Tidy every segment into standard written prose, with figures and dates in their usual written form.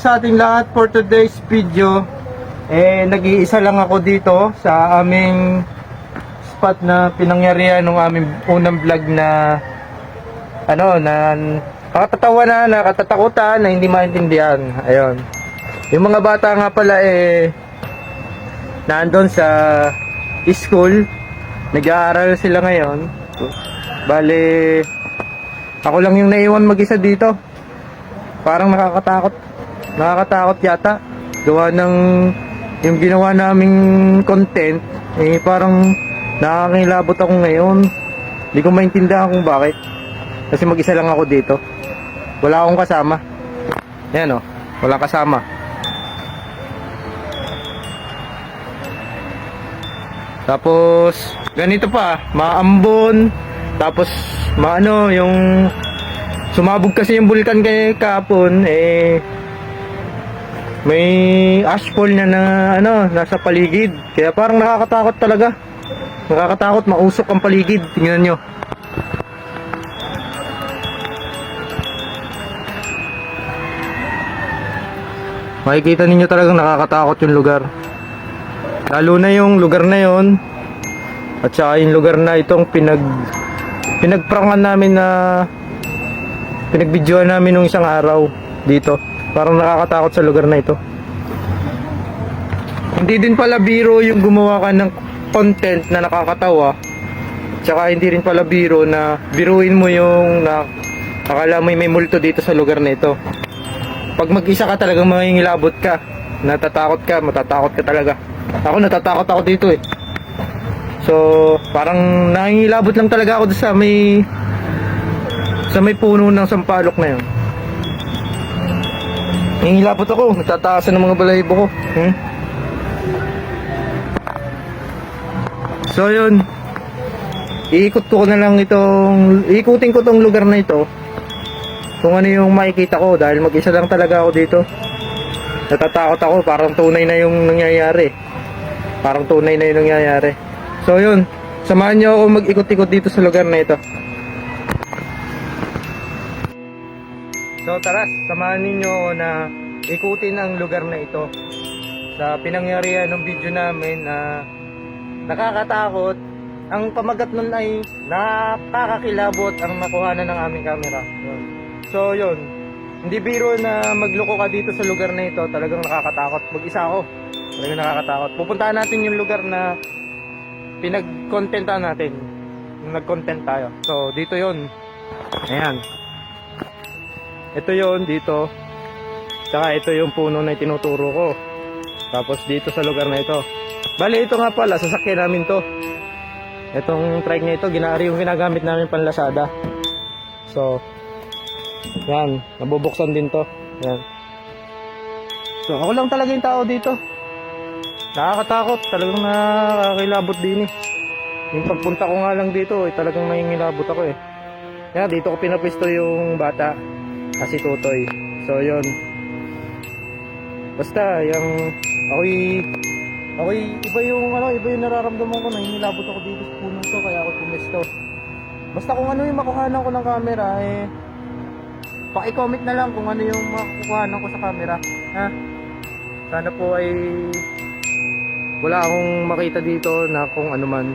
sa ating lahat for today's video. Nag-iisa lang ako dito sa aming spot na pinangyarihan ng aming unang vlog na na nakatatawa na, nakatatakutan, na hindi maintindihan. Ayun. Yung mga bata nga pala nandun sa school. Nag-aaral sila ngayon. Bale, ako lang yung naiwan mag-isa dito. Parang nakakatakot. Nakakatakot yata. Gawa ng yung ginawa naming content, parang nakakilabot ako ngayon. Hindi ko maintindihan kung bakit. Kasi mag-isa lang ako dito. Wala akong kasama. Yan o, wala kasama. Tapos ganito pa, maambon. Tapos yung sumabog kasi yung bulkan kay kapon, may ashfall na nasa paligid. Kaya parang nakakatakot talaga. Nakakatakot, mausok ang paligid. Tingnan nyo. Makikita ninyo talagang nakakatakot yung lugar. Lalo na yung lugar na yon. At saka yung lugar na itong pinagprangan namin na pinagbidyoan namin nung isang araw dito. Parang nakakatakot sa lugar na ito. Hindi din pala biro yung gumawa ka ng content na nakakatawa. Tsaka hindi rin pala biro na biruin mo yung akala mo may multo dito sa lugar na ito. Pag mag-isa ka talagang mangingilabot ka. Natatakot ka, matatakot ka talaga. Ako natatakot ako dito So, parang nangingilabot lang talaga ako sa may puno ng sampalok na yun. Nangingilabot ako, natataasan ng mga balahibo ko. So yun, iikutin ko tong lugar na ito. Kung ano yung makikita ko, dahil mag-isa lang talaga ako dito. Natatakot ako, parang tunay na yung nangyayari. So yun, samahan nyo ako mag-ikot-ikot dito sa lugar na ito. So tara, samahan ninyo ako na ikutin ang lugar na ito. Sa pinangyarihan ng video namin na nakakatakot. Ang pamagat nun ay nakakakilabot ang nakuhanan ng aming camera. So yun, hindi biro na magloko ka dito sa lugar na ito. Talagang nakakatakot. Mag-isa ako. Talagang nakakatakot. Pupuntahan natin yung lugar na pinag-contentan natin. Nag-content tayo. So dito yun. Ayan. Ito yon dito. Tsaka ito yung puno na tinuturo ko. Tapos dito sa lugar na ito. Bali ito nga pala, sasakyan namin to. Itong trike na ito, yung ginagamit namin panlasada. So, yan, nabubuksan din to. Yan. So, ako lang talaga yung tao dito. Nakakatakot, talagang nakakilabot din Yung pagpunta ko nga lang dito, talagang nangingilabot ako Kaya dito ko pinapisto yung bata. Kasi tutoy. So yun. Basta yung ako'y iba yung nararamdaman ko, nahihilabot ako dito sa puno to, kaya ako pumesto. Basta kung ano yung makuhanan ko ng camera, paki-comment na lang kung ano yung makukuhanan ko sa camera. Ha? Sana po ay wala akong makita dito na kung ano man.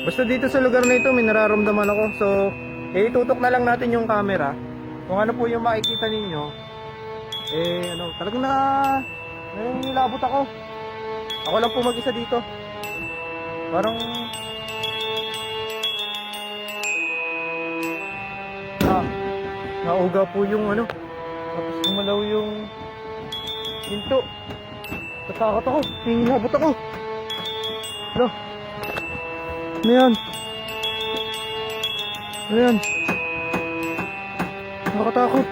Basta dito sa lugar na ito may nararamdaman ako. So, itutok na lang natin yung camera. Kung ano po yung makikita ninyo, talagang nilabot ako. Ako lang po mag-isa dito. Parang nauga po yung tapos gumalaw yung pinto. Tatakot ako, nilabot ako. Ano yan? Ano yan? Nakakatakot.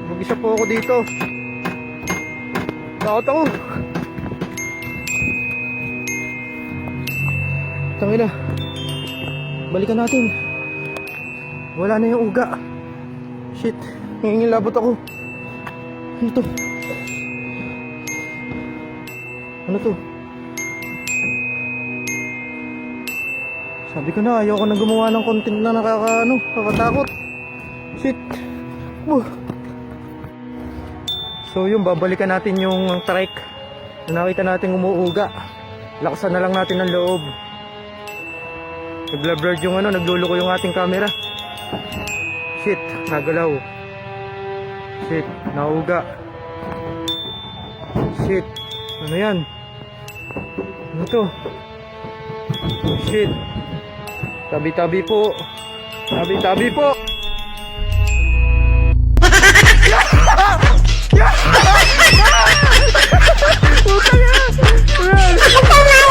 Mag-isa po ako dito. Takot ako. Tangina. Balikan natin. Wala na yung uga. Shit. Nangingilabot ako. Ano to? Ano to? Sabi ko na, ayoko na gumawa ng content na nakakatakot. Shit. Takbo. So yung babalikan natin yung trike na nakita natin umuuga. Lakasan na lang natin ang loob. Nagla-blurred yung ano, nagluluko yung ating camera. Shit, nagalaw. Shit, nauga. Shit, ano yan? Ano to? Shit. Tabi-tabi po. Tabi-tabi po. Puta yan!